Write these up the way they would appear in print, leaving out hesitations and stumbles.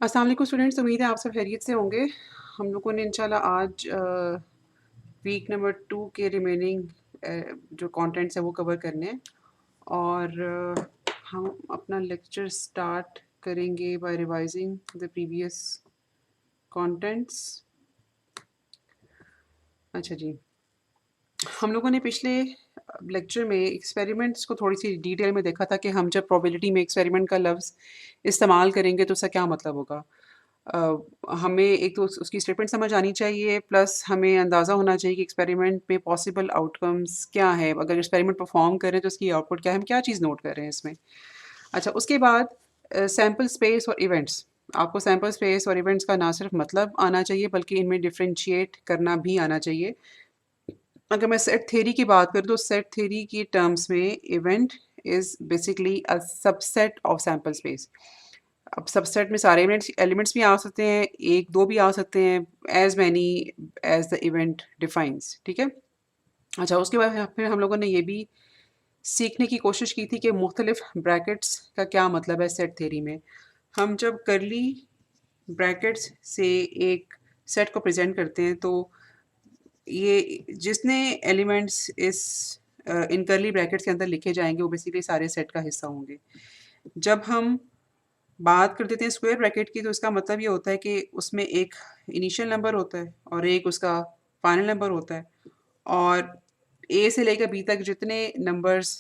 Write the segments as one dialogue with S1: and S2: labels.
S1: अस्सलाम वालेकुम स्टूडेंट्स, उम्मीद है आप सब खैरियत से होंगे। हम लोगों ने इंशाल्लाह आज वीक नंबर 2 के रिमेनिंग जो कंटेंट्स है वो कवर करने हैं और हम अपना लेक्चर स्टार्ट करेंगे by revising the previous contents. अच्छा जी, हम लोगों ने पिछले लेक्चर में एक्सपेरिमेंट्स को थोड़ी सी डिटेल में देखा था कि हम जब प्रोबेबिलिटी में एक्सपेरिमेंट का लफ्ज़ इस्तेमाल करेंगे तो उसका क्या मतलब होगा। हमें एक तो उसकी स्टेटमेंट समझ आनी चाहिए, प्लस हमें अंदाज़ा होना चाहिए कि एक्सपेरिमेंट में पॉसिबल आउटकम्स क्या है। अगर एक्सपेरिमेंट परफॉर्म करें तो उसकी आउटपुट क्या है, हम क्या चीज़ नोट कर रहे हैं इसमें। अच्छा, उसके बाद सैंपल स्पेस और इवेंट्स। आपको सैंपल स्पेस और इवेंट्स का ना सिर्फ मतलब आना चाहिए बल्कि इनमें डिफरेंशिएट करना भी आना चाहिए। अगर मैं सेट थ्योरी की बात करूँ तो सेट थ्योरी की टर्म्स में event is basically a subset of sample space. अब सबसेट में सारे एलिमेंट्स एलिमेंट्स भी आ सकते हैं, 1-2 भी आ सकते हैं, as many as the event defines, ठीक है? अच्छा, उसके बाद फिर हम लोगों ने ये भी सीखने की कोशिश की थी कि मुख्तलिफ ब्रैकेट्स का क्या मतलब है सेट थ्योरी में। हम जब कर्ली ब्रैकेट्स से एक सेट को प्रेज़ेंट करते हैं तो ये जितने एलिमेंट्स इन कर्ली ब्रैकेट्स के अंदर लिखे जाएँगे वो बेसिकली सारे सेट का हिस्सा होंगे। जब हम बात कर देते हैं स्क्वायर ब्रैकेट की तो इसका मतलब ये होता है कि उसमें एक इनिशियल नंबर होता है और एक उसका फाइनल नंबर होता है और ए से लेकर बी तक जितने नंबर्स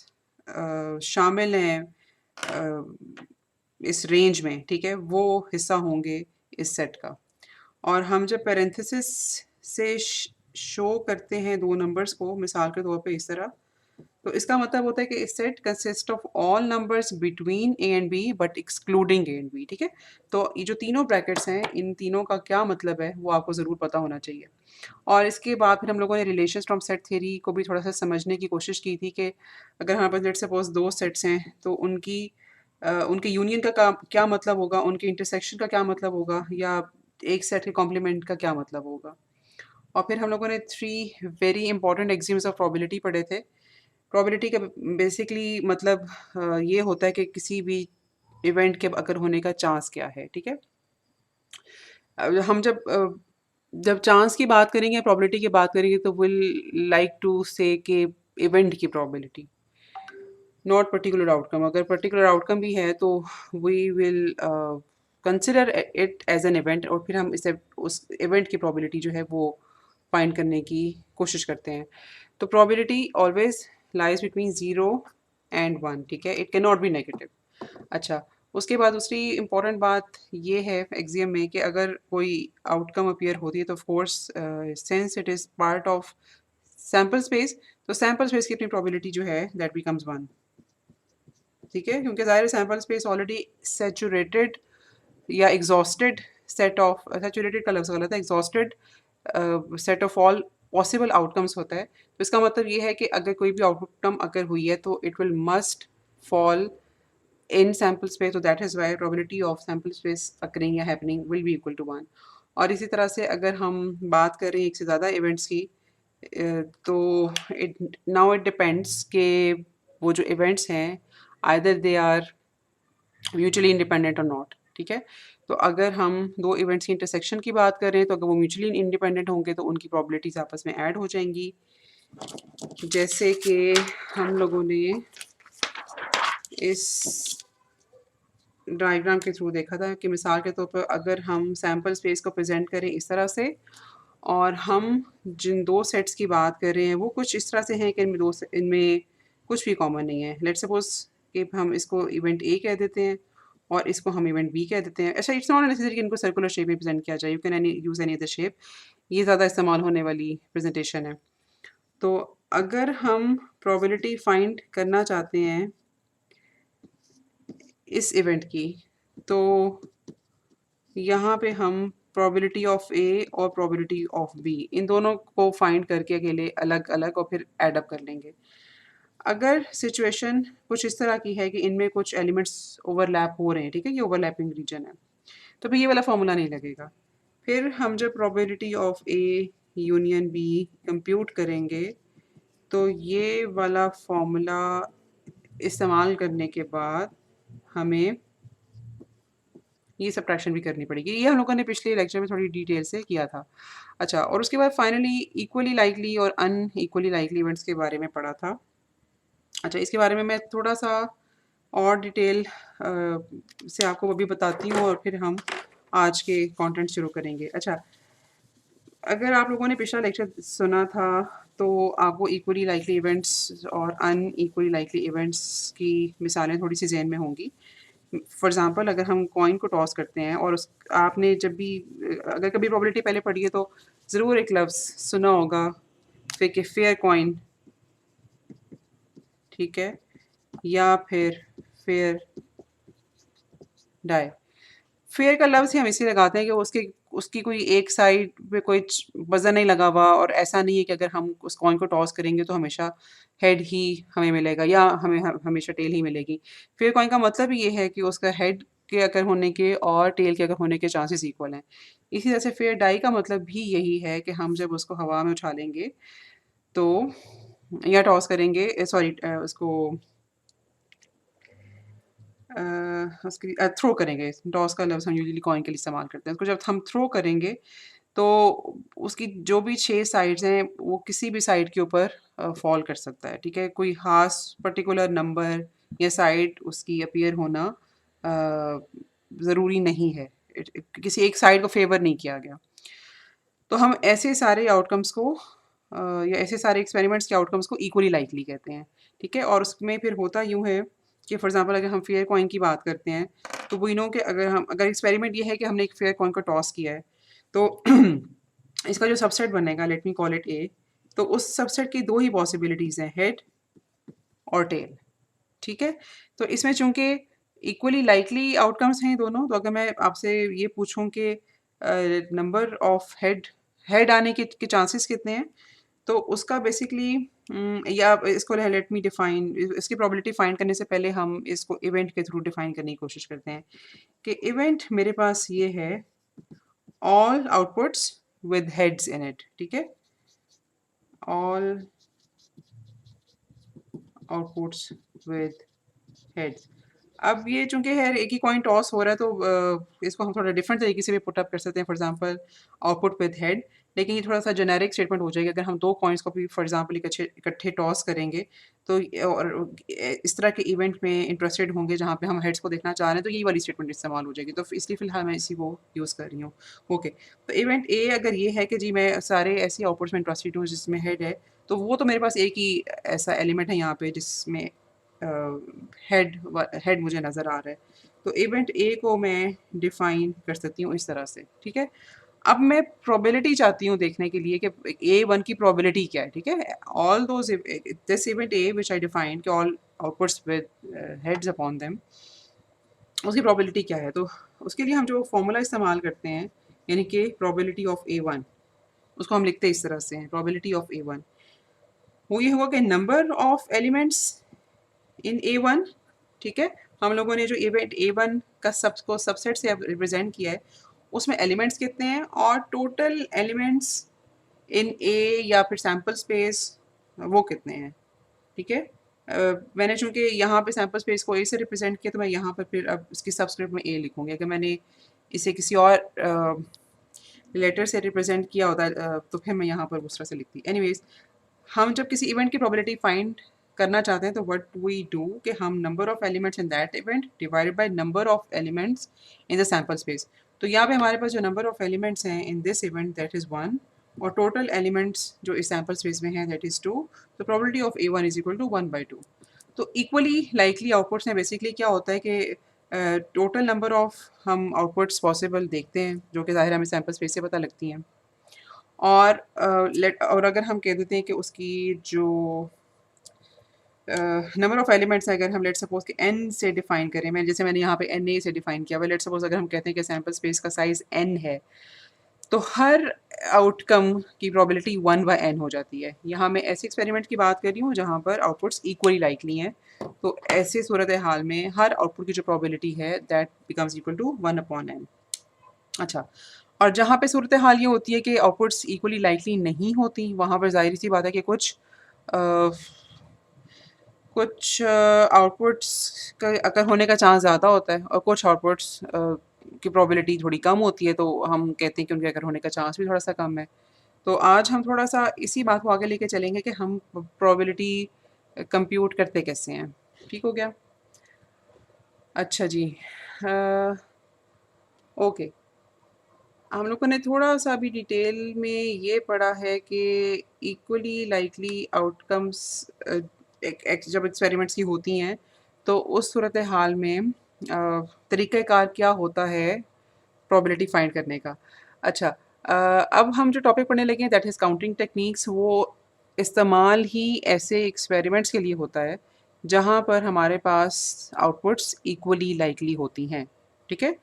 S1: शामिल हैं इस रेंज में, ठीक है, वो हिस्सा होंगे इस सेट का। और हम जब पैरेंथेसिस से शो करते हैं दो नंबर्स को, मिसाल के तौर पे इस तरह, तो इसका मतलब होता है कि set consist of all numbers between a and b but excluding a and b, ठीक है। तो ये जो तीनों ब्रैकेट्स हैं, इन तीनों का क्या मतलब है वो आपको ज़रूर पता होना चाहिए। और इसके बाद फिर हम लोगों ने रिलेशंस फ्रॉम सेट थ्योरी को भी थोड़ा सा समझने की कोशिश की थी कि अगर हमारे पास लेट्स सपोज दो सेट्स हैं तो उनके यूनियन का क्या मतलब होगा, उनके इंटरसेक्शन का क्या मतलब होगा, या एक सेट के कॉम्प्लीमेंट का क्या मतलब होगा। और फिर हम लोगों ने 3 very important axioms of probability पढ़े थे। प्रोबेबिलिटी का बेसिकली मतलब ये होता है कि किसी भी इवेंट के अगर होने का चांस क्या है, ठीक है? हम जब चांस की बात करेंगे, प्रोबेबिलिटी की बात करेंगे तो विल लाइक टू से कि इवेंट की प्रोबेबिलिटी, नॉट पर्टिकुलर आउटकम। अगर पर्टिकुलर आउटकम भी है तो we will consider it as an event और फिर हम इसे उस इवेंट की प्रोबेबिलिटी जो है वो फाइंड करने की कोशिश करते हैं। तो probability always lies between 0 and 1, ठीक है? It can not B negative. अच्छा, उसके बाद दूसरी इम्पॉर्टेंट बात ये है एक्सियम में कि अगर कोई आउटकम अपीयर होती है तो of course since it is part of sample space, तो सैंपल स्पेस की अपनी प्रोबेबिलिटी जो है दैट बिकम्स 1, ठीक है? क्योंकि ज़ाहिर है सैंपल स्पेस ऑलरेडी सैचुरेटेड या एग्ज़ॉस्टेड सेट ऑफ, सैचुरेटेड का लफ्ज़ गलत है, exhausted set of all possible outcomes होता है। तो इसका मतलब ये है कि अगर कोई भी आउटकम अगर हुई है तो it will must fall in sample space, so that is why probability of sample space occurring या happening will be equal to 1। और इसी तरह से अगर हम बात करें एक से ज़्यादा इवेंट्स की, तो इट नाउ इट डिपेंड्स कि वो जो इवेंट्स हैं either they are mutually independent और नॉट, ठीक है। तो अगर हम दो इवेंट्स की इंटरसेक्शन की बात करें तो अगर वो म्यूचुअली इंडिपेंडेंट होंगे तो उनकी प्रॉबिलिटीज आपस में ऐड हो जाएंगी। जैसे कि हम लोगों ने इस डायग्राम के थ्रू देखा था कि मिसाल के तौर पर अगर हम सैंपल स्पेस को प्रेजेंट करें इस तरह से और हम जिन दो सेट्स की बात कर रहे हैं वो कुछ इस तरह से हैं कि इनमें कुछ भी कॉमन नहीं है। लेट्स सपोज कि हम इसको इवेंट ए कह देते हैं और इसको हम इवेंट बी कह देते हैं। अच्छा, इट्स नॉट नेसेसरी कि इनको सर्कुलर शेप में प्रेजेंट किया जाए, you can use any other shape. ये ज़्यादा इस्तेमाल होने वाली प्रेजेंटेशन है। तो अगर हम प्रोबेबिलिटी फाइंड करना चाहते हैं इस इवेंट की, तो यहाँ पे हम प्रोबेबिलिटी ऑफ ए और प्रोबेबिलिटी ऑफ बी इन दोनों को फाइंड करके अकेले अलग-अलग और फिर ऐड अप कर लेंगे। अगर सिचुएशन कुछ इस तरह की है कि इनमें कुछ एलिमेंट्स ओवरलैप हो रहे हैं, ठीक है? ये ओवरलैपिंग रीजन है, तो फिर ये वाला फ़ॉर्मूला नहीं लगेगा। फिर हम जब probability of a union b compute करेंगे, तो ये वाला फ़ॉर्मूला इस्तेमाल करने के बाद हमें ये सब्ट्रैक्शन भी करनी पड़ेगी। ये हम लोगों ने पिछले लेक्चर में थोड़ी डिटेल से किया था। अच्छा, और उसके बाद फाइनली इक्वली लाइकली और अनइक्वली लाइकली इवेंट्स के बारे में पढ़ा था। अच्छा, इसके बारे में मैं थोड़ा-सा और डिटेल से आपको अभी बताती हूँ और फिर हम आज के कंटेंट शुरू करेंगे। अच्छा, अगर आप लोगों ने पिछला लेक्चर सुना था तो आपको इक्वली लाइकली इवेंट्स और अनइक्वली लाइकली इवेंट्स की मिसालें थोड़ी-सी ज़हन में होंगी। फॉर एग्ज़ाम्पल अगर हम कॉइन को टॉस करते हैं और उस आपने जब भी अगर कभी प्रोबेबिलिटी पहले पढ़ी है तो ज़रूर एक लफ्ज़ सुना होगा फेयर कॉइन, ठीक है? या फिर फेयर डाई। फेयर का लफ्ज़ ही हम इसलिए लगाते हैं कि उसकी उसकी कोई एक साइड पे कोई वज़न नहीं लगा हुआ और ऐसा नहीं है कि अगर हम उस कॉइन को टॉस करेंगे तो हमेशा हेड ही हमें मिलेगा या हमें हमेशा टेल ही मिलेगी। फेयर कॉइन का मतलब ये है कि उसका हेड के अगर होने के और टेल के अगर होने के चांसेस इक्वल हैं। इसी तरह से फेयर डाई का मतलब भी यही है कि हम जब उसको हवा में उछालेंगे तो या टॉस करेंगे सॉरी उसको उसकी थ्रो करेंगे। टॉस का लफ्ज़ हम यूजुअली कॉइन के लिए इस्तेमाल करते हैं। उसको जब हम थ्रो करेंगे तो उसकी जो भी 6 साइड्स हैं वो किसी भी साइड के ऊपर फ़ॉल कर सकता है, ठीक है? कोई ख़ास पर्टिकुलर नंबर या साइड उसकी अपीयर होना ज़रूरी नहीं है। किसी एक साइड को फ़ेवर नहीं किया गया। तो हम ऐसे सारे आउटकम्स को या ऐसे सारे एक्सपेरिमेंट्स के आउटकम्स को इक्वली लाइकली कहते हैं, ठीक है? और उसमें फिर होता यूँ है कि फॉर एग्ज़ाम्पल अगर हम फेयर कॉइन की बात करते हैं, तो वी नो कि अगर एक्सपेरिमेंट ये है कि हमने एक फेयर कॉइन को टॉस किया है, तो इसका जो सबसेट बनेगा लेट मी कॉल इट ए, तो उस सबसेट की 2 ही पॉसिबिलिटीज़ हैं, हेड और टेल, ठीक है? तो इसमें चूँकि इक्वली लाइकली आउटकम्स हैं दोनों, तो अगर मैं आपसे ये पूछूँ कि नंबर ऑफ हेड आने के चांसेस कितने हैं? तो उसका बेसिकली या इसको लेट मी डिफाइन इसकी प्रोबेबिलिटी फाइंड करने से पहले हम इसको इवेंट के थ्रू डिफाइन करने की कोशिश करते हैं कि इवेंट मेरे पास ये है all outputs with heads in it, ठीक है? All outputs with heads. अब ये चूँकि है एक ही कॉइन टॉस हो रहा है तो इसको हम थोड़ा डिफरेंट तरीके से भी पुट अप कर सकते हैं for example output with head, लेकिन ये थोड़ा-सा जेनेरिक स्टेटमेंट हो जाएगी अगर हम 2 कॉइन्स को भी फॉर एग्ज़ाम्पल इकट्ठे टॉस करेंगे तो और इस तरह के इवेंट में इंटरेस्टेड होंगे जहाँ पे हम हेड्स को देखना चाह रहे हैं तो यही वाली स्टेटमेंट इस्तेमाल हो जाएगी। तो इसलिए फ़िलहाल मैं इसी को यूज़ कर रही हूँ। ओके, तो इवेंट ए अगर ये है कि जी मैं सारे ऐसे आउटपुट्स में इंटरेस्टेड हूँ जिसमें हेड है, तो वो तो मेरे पास एक ही ऐसा एलिमेंट है यहाँ पे जिसमें हेड मुझे नज़र आ रहा है। तो इवेंट ए को मैं डिफ़ाइन कर सकती हूँ इस तरह से, ठीक है? अब मैं प्रोबेबिलिटी चाहती हूँ देखने के लिए कि A1 की प्रोबेबिलिटी क्या है, ठीक है? All those this event a which I defined कि all outputs with heads upon them, उसकी प्रोबेबिलिटी क्या है? तो उसके लिए हम जो फ़ॉर्मूला इस्तेमाल करते हैं, यानी कि प्रोबेबिलिटी ऑफ A1, उसको हम लिखते हैं इस तरह से हैं, प्रोबेबिलिटी ऑफ A1 वो ये होगा कि number of elements in A1, ठीक है? हम लोगों ने जो इवेंट A1 का सबसेट से अब रिप्रेज़ेंट किया है, उसमें एलिमेंट्स कितने हैं और टोटल एलिमेंट्स इन A या फिर सैंपल स्पेस वो कितने हैं, ठीक है? मैंने चूँकि यहाँ पे सैंपल स्पेस को A से रिप्रेज़ेंट किया तो मैं यहाँ पर फिर अब इसकी सबस्क्रिप्ट में A लिखूँगी। अगर मैंने इसे किसी और लेटर से रिप्रेज़ेंट किया होता तो फिर मैं यहाँ पर उस तरह से लिखती। एनीवेज़, हम जब किसी इवेंट की प्रोबेबिलिटी फाइंड करना चाहते हैं तो व्हाट वी डू कि हम number of elements in that event divided by number of elements in the sample space. तो यहाँ पे हमारे पास जो नंबर ऑफ एलिमेंट्स हैं in this event that is 1 और टोटल एलिमेंट्स जो इस सैंपल स्पेस में हैं दैट इज़ 2, तो probability of A1 is equal to 1/2। तो इक्वली लाइकली आउटपुट्स में बेसिकली क्या होता है कि टोटल नंबर ऑफ हम आउटपुट्स पॉसिबल देखते हैं जो कि ज़ाहिर हमें सैंपल स्पेस से पता लगती हैं। और अगर हम कह देते हैं कि उसकी जो नंबर ऑफ एलिमेंट्स अगर हम लेट सपोज कि n से डिफाइन करें, मैंने यहाँ पे na से डिफाइन किया हुआ है, लेट सपोज अगर हम कहते हैं कि सैंपल स्पेस का साइज n है, तो हर आउटकम की प्रोबेबिलिटी 1/n हो जाती है। यहाँ मैं ऐसे एक्सपेरिमेंट की बात कर रही हूँ जहाँ पर आउटपुट्स इक्वली लाइकली हैं, तो ऐसे सूरत हाल में हर आउटपुट की जो प्रोबेबिलिटी है that becomes equal to 1/n। अच्छा, और जहाँ पे सूरत हाल ये होती है कि आउटपुट्स इक्वली लाइकली नहीं होती, वहाँ पर ज़ाहिर सी बात है कि अ, कुछ आउटपुट्स का अगर होने का चांस ज़्यादा होता है और कुछ आउटपुट्स की प्रोबेबिलिटी थोड़ी कम होती है, तो हम कहते हैं कि उनके अगर होने का चांस भी थोड़ा-सा कम है। तो आज हम थोड़ा-सा इसी बात को आगे लेके चलेंगे कि हम प्रोबेबिलिटी कंप्यूट करते कैसे हैं। ठीक हो गया? अच्छा जी। अ, ओके। हम लोगों ने थोड़ा-सा अभी डिटेल में ये पढ़ा है कि इक्वली लाइकली आउटकम्स एक एक जब एक्सपेरिमेंट्स की होती हैं, तो उस सूरत-ए-हाल में तरीक़े-कार क्या होता है प्रोबेबिलिटी फाइंड करने का। अच्छा, अब हम जो टॉपिक पढ़ने लगे हैं दैट इज़ काउंटिंग टेक्निक्स, वो इस्तेमाल ही ऐसे एक्सपेरिमेंट्स के लिए होता है, जहाँ पर हमारे पास आउटपुट्स इक्वली लाइकली होती हैं। ठीक है?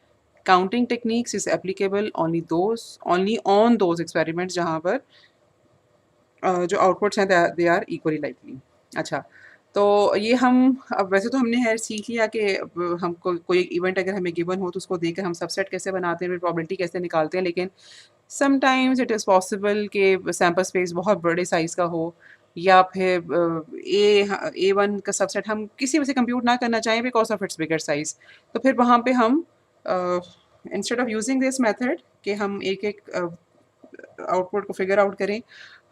S1: Counting techniques is applicable only on those experiments जहाँ पर जो आउटपुट्स हैं दे आर इक्वली लाइकली। अच्छा, तो ये हम अब वैसे तो हमने ख़ैर सीख लिया कि अब हमको कोई इवेंट अगर हमें गिवन हो तो उसको देखकर हम सबसेट कैसे बनाते हैं, फिर प्रोबेबिलिटी कैसे निकालते हैं। लेकिन समटाइम्स इट इज़ पॉसिबल कि सैंपल स्पेस बहुत बड़े साइज़ का हो, या फिर A1 का सबसेट हम किसी वजह से कंप्यूट ना करना चाहें because of its bigger size. तो फिर वहाँ पे हम instead of using this method कि हम एक-एक आउटपुट को फिगर आउट करें,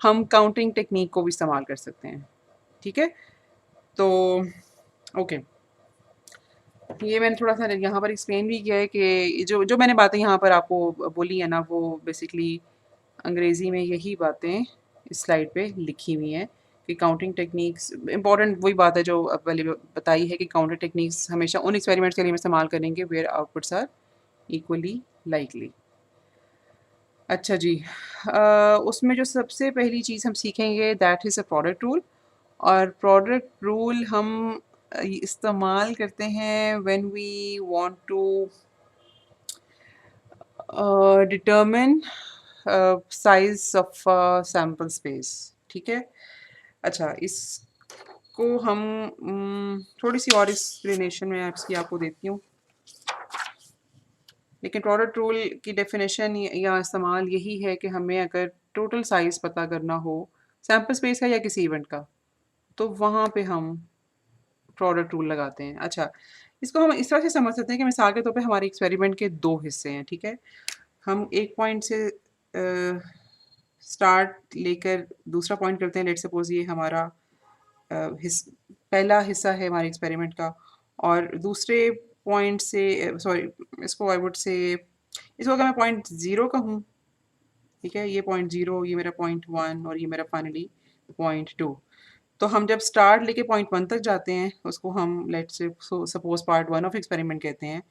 S1: हम काउंटिंग टेक्नीक को भी इस्तेमाल कर सकते हैं। ठीक है? तो ओके, ये मैंने थोड़ा-सा यहाँ पर एक्सप्लेन भी किया है कि जो जो मैंने बातें यहाँ पर आपको बोली है ना, वो बेसिकली अंग्रेज़ी में यही बातें इस स्लाइड पे लिखी हुई हैं कि काउंटिंग टेक्निक्स इम्पोर्टेंट वही बात है जो पहले बताई है कि काउंटिंग टेक्निक्स हमेशा उन एक्सपेरिमेंट्स के लिए हम इस्तेमाल करेंगे where outputs are equally likely. अच्छा जी। उसमें जो सबसे पहली चीज़ हम सीखेंगे that is a product rule, और प्रोडक्ट रूल हम इस्तेमाल करते हैं when we want to determine size of sample space. ठीक है? अच्छा, इसको हम थोड़ी-सी और एक्सप्लेनेशन मैं इसकी आपको देती हूँ। लेकिन प्रोडक्ट रूल की डेफ़िनेशन या इस्तेमाल यही है कि हमें अगर टोटल साइज़ पता करना हो, सैंपल स्पेस का या किसी इवेंट का, तो वहाँ पे हम प्रोडक्ट रूल लगाते हैं। अच्छा, इसको हम इस तरह से समझ सकते हैं कि मिसाल के तौर पे हमारे एक्सपेरिमेंट के 2 हिस्से हैं, ठीक है? हम एक पॉइंट से स्टार्ट लेकर दूसरा पॉइंट करते हैं। लेट्स सपोज़ ये हमारा अ, हिस पहला हिस्सा है हमारे एक्सपेरिमेंट का, और दूसरे पॉइंट से सॉरी, इसको आई वुड से इसको अगर मैं पॉइंट 0 कहूँ, ठीक है? ये पॉइंट 0, ये मेरा पॉइंट 1 और ये मेरा फाइनली पॉइंट 2। तो हम जब स्टार्ट लेके पॉइंट 1 तक जाते हैं, उसको हम let's say suppose part 1 of experiment कहते हैं,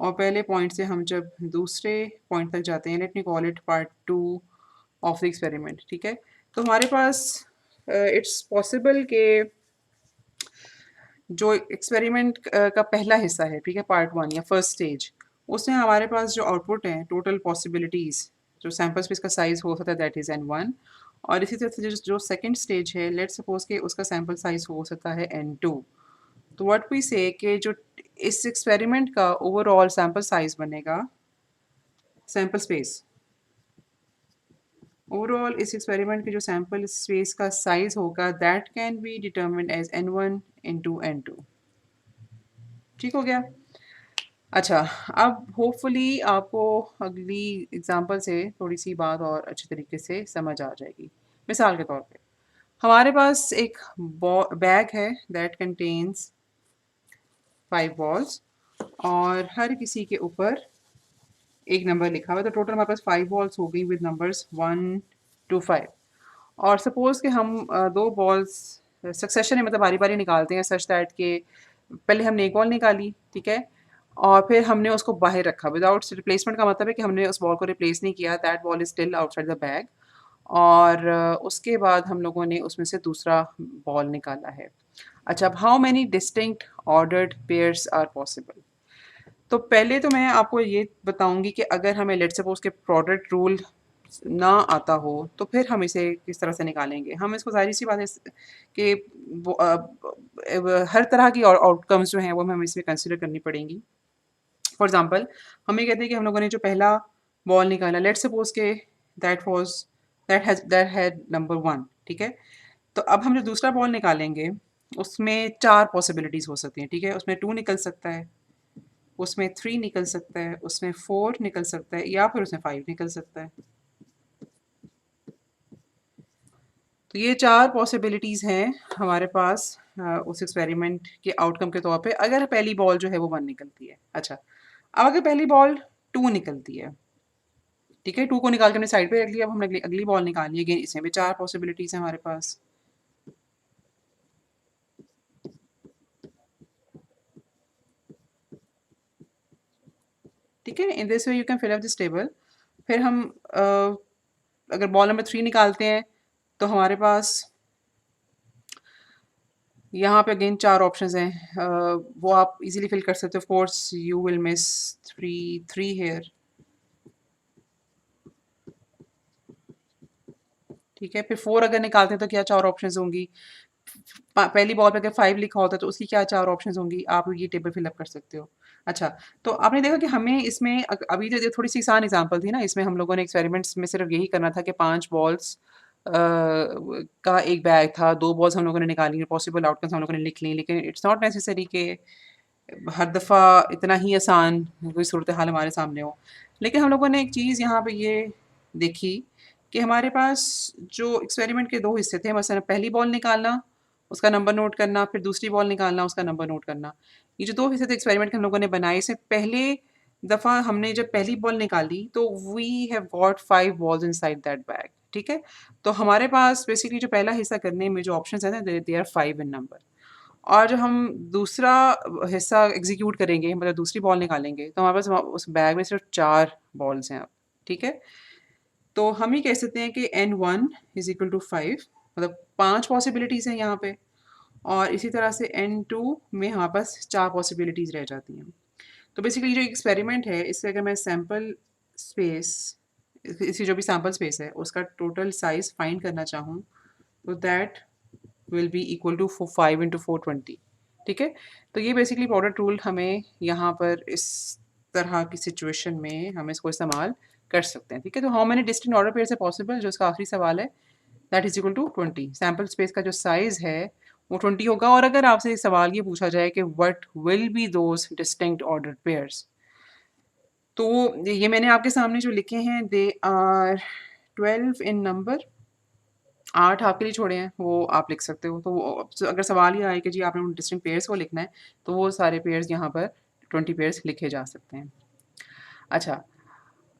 S1: और पहले पॉइंट से हम जब दूसरे पॉइंट तक जाते हैं, let me call it part 2 of the experiment, ठीक है? तो हमारे पास इट्स पॉसिबल कि जो एक्सपेरिमेंट का पहला हिस्सा है, ठीक है, पार्ट 1 या फर्स्ट स्टेज, उसमें हमारे पास जो आउटपुट है, टोटल पॉसिबिलिटीज़, जो सैंपल स्पेस का साइज़ हो सकता है दैट इज़ N1, और इसी तरह से जो सेकंड स्टेज है, लेट्स सपोज़ कि उसका सैंपल साइज़ हो सकता है N2। तो व्हाट वी से कि जो इस एक्सपेरिमेंट का ओवरऑल सैंपल साइज़ बनेगा, सैंपल स्पेस, ओवरऑल इस एक्सपेरिमेंट के जो सैंपल स्पेस का साइज़ होगा that can be determined as N1 into N2। ठीक हो गया? अच्छा, अब होपफुली आपको अगली एग्ज़ाम्पल से थोड़ी-सी बात और अच्छे तरीके से समझ आ जाएगी। मिसाल के तौर पे, हमारे पास एक बैग है दैट कंटेन्स 5 बॉल्स, और हर किसी के ऊपर एक नंबर लिखा हुआ है, तो टोटल हमारे पास 5 बॉल्स हो गई विद नंबर्स 1 टू 5। और सपोज़ कि हम 2 बॉल्स सक्सेशन में, मतलब बारी-बारी निकालते हैं सच दैट कि पहले हमने एक बॉल निकाली, ठीक है? और फिर हमने उसको बाहर रखा विदाउट रिप्लेसमेंट, का मतलब है कि हमने उस बॉल को रिप्लेस नहीं किया, that ball is still outside the bag. और उसके बाद हम लोगों ने उसमें से दूसरा बॉल निकाला है। अच्छा, अब how many distinct ordered pairs are possible? तो पहले तो मैं आपको ये बताऊँगी कि अगर हमें लेट्स सपोज़ के प्रोडक्ट रूल ना आता हो, तो फिर हम इसे किस तरह से निकालेंगे? हम इसको ज़ाहिर-सी बात है कि हर तरह की आउटकम्स जो हैं वो हमें इसमें कंसिडर करनी पड़ेंगी। फॉर एग्ज़ाम्पल, हम ये कहते हैं कि हम लोगों ने जो पहला बॉल निकाला, लेट्स सपोज़ के that was that had number 1, ठीक है? तो अब हम जो दूसरा बॉल निकालेंगे, उसमें 4 पॉसिबिलिटीज़ हो सकती हैं, ठीक है? उसमें 2 निकल सकता है, उसमें 3 निकल सकता है, उसमें 4 निकल सकता है या फिर उसमें 5 निकल सकता है। तो ये 4 पॉसिबिलिटीज़ हैं हमारे पास उस एक्सपेरिमेंट के आउटकम के तौर पे अगर पहली बॉल जो है वो 1 निकलती है। अच्छा, अब अगर पहली बॉल 2 निकलती है, ठीक है, 2 को निकाल के हमने साइड पे रख लिया, अब हमने अगली अगली बॉल निकालनी है। अगेन इसमें भी 4 पॉसिबिलिटीज़ हैं हमारे पास। ठीक है, in this way you can fill up this table. फिर हम अगर बॉल नंबर 3 निकालते हैं तो हमारे पास यहाँ पे अगेन 4 ऑप्शंस हैं। वो आप इजीली फिल कर सकते हो। Of course you will miss 3 here. ठीक है, फिर 4 अगर निकालते हैं तो क्या 4 ऑप्शंस होंगी? पहली बॉल पे अगर 5 लिखा होता है तो उसकी क्या 4 ऑप्शंस होंगी? आप ये टेबल फिल अप कर सकते हो। अच्छा, तो आपने देखा कि हमें इसमें अभी जो थोड़ी सी आसान एग्जांपल थी ना, इसमें हम लोगों ने एक्सपेरिमेंट्स में सिर्फ यही करना था कि 5 बॉल्स का एक बैग था, 2 बॉल्स हम लोगों ने निकाली, पॉसिबल आउटकम्स हम लोगों ने लिख ली, लेकिन इट्स नॉट नेसेसरी कि हर दफ़ा इतना ही आसान कोई सूरत हाल हमारे सामने हो। लेकिन हम लोगों ने एक चीज़ यहाँ पे ये देखी कि हमारे पास जो एक्सपेरिमेंट के 2 हिस्से थे, मसलन पहली बॉल निकालना, उसका नंबर नोट करना, फिर दूसरी बॉल निकालना, उसका नंबर नोट करना। ये जो 2 हिस्से थे एक्सपेरिमेंट के हम लोगों ने बनाए, इसमें पहले दफ़ा हमने जब पहली बॉल निकाली तो we have got 5 balls inside that bag, ठीक है? तो हमारे पास बेसिकली जो पहला हिस्सा करने में जो ऑप्शंस हैं ना, दे आर 5 इन नंबर। और जब हम दूसरा हिस्सा एग्जीक्यूट करेंगे, मतलब दूसरी बॉल निकालेंगे, तो हमारे पास उस बैग में सिर्फ 4 बॉल्स हैं अब, ठीक है? तो हम ये कह सकते हैं कि n1 इज़ इक्वल टू 5, मतलब 5 पॉसिबिलिटीज़ हैं यहाँ पे, और इसी तरह से n2 में हमारे पास 4 पॉसिबिलिटीज़ रह जाती हैं। तो बेसिकली जो एक्सपेरिमेंट है, इससे अगर मैं सैंपल स्पेस, इसकी जो भी सैंपल स्पेस है, उसका टोटल साइज़ फाइंड करना चाहूँ, तो that will be equal to 5 into 420। ठीक है, तो ये बेसिकली प्रोडक्ट रूल हमें यहाँ पर इस तरह की सिचुएशन में हम इसको इस्तेमाल कर सकते हैं। ठीक है, तो how many distinct order pairs है पॉसिबल, जो इसका आखिरी सवाल है, that is equal to 20। Sample space का जो साइज है वो 20 होगा। और अगर आपसे सवाल ये पूछा जाए कि what will be those distinct order pairs, तो ये मैंने आपके सामने जो लिखे हैं, दे आर 12 इन नंबर। 8 आपके लिए छोड़े हैं, वो आप लिख सकते हो। तो अगर सवाल ये आए कि जी आपने उन डिस्टिंक्ट पेयर्स को लिखना है, तो वो सारे पेयर्स यहाँ पर 20 पेयर्स लिखे जा सकते हैं। अच्छा,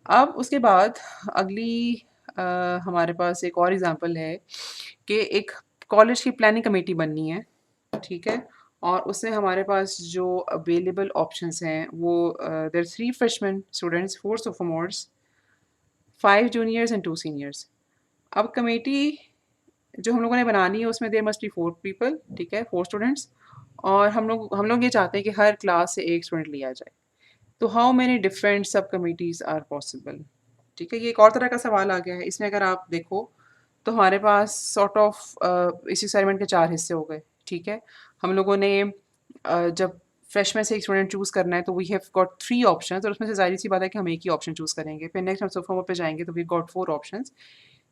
S1: अब उसके बाद अगली हमारे पास एक और एग्ज़ाम्पल है कि एक कॉलेज की प्लानिंग कमेटी बननी है, ठीक है? और उसमें हमारे पास जो अवेलेबल ऑप्शंस हैं वो there are 3 freshman students, 4 sophomores, 5 juniors and 2 seniors. अब कमेटी जो हम लोगों ने बनानी है उसमें देयर मस्ट बी 4 पीपल, ठीक है, 4 स्टूडेंट्स। और हम लोग ये चाहते हैं कि हर क्लास से एक स्टूडेंट लिया जाए। तो हाउ मेनी डिफरेंट सब कमिटीज़ आर पॉसिबल? ठीक है, ये एक और तरह का सवाल आ गया है। इसमें अगर आप देखो तो हमारे पास सॉर्ट ऑफ इस एक्सपेरिमेंट के 4 हिस्से हो गए, ठीक है? हम लोगों ने जब फ्रेशमैन से एक स्टूडेंट चूज़ करना है तो वी हैव गॉट 3 ऑप्शंस, और उसमें से ज़ाहिर-सी बात है कि हम एक ही ऑप्शन चूज़ करेंगे। फिर नेक्स्ट हम सोफोमोर पे जाएँगे तो वी गॉट 4 ऑप्शंस,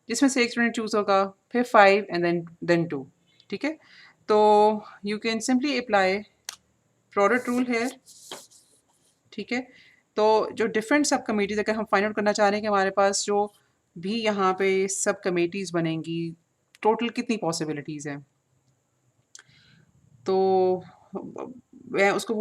S1: जिसमें से एक स्टूडेंट चूज़ होगा, फिर 5 एंड देन 2, ठीक है? तो you can simply apply product rule here, ठीक है? तो जो डिफरेंट सब कमिटीज़ अगर हम फाइंड आउट करना चाह रहे हैं कि हमारे पास जो भी यहाँ पे सब कमिटीज़ बनेंगी, टोटल कितनी पॉसिबिलिटीज़ हैं? तो मैं उसको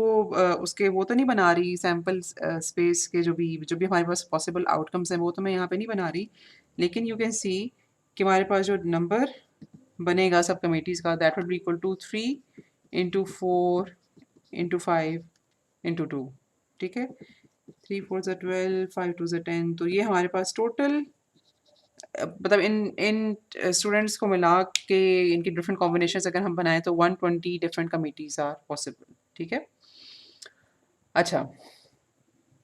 S1: उसके वो तो नहीं बना रही, सैंपल स्पेस के जो भी हमारे पास पॉसिबल आउटकम्स हैं, वो तो मैं यहाँ पे नहीं बना रही। लेकिन यू कैन सी कि हमारे पास जो नंबर बनेगा सब कमिटीज़ का, that will be equal to 3 into 4 into 5 into 2, ठीक है? 3 4 ज़ा 12, 5 2 ज़ा 10। तो ये हमारे पास टोटल मतलब इन इन स्टूडेंट्स को मिला के इनकी डिफरेंट कॉम्बिनेशंस अगर हम बनाएं तो 120 डिफरेंट कमिटीज़ आर पॉसिबल, ठीक है? अच्छा,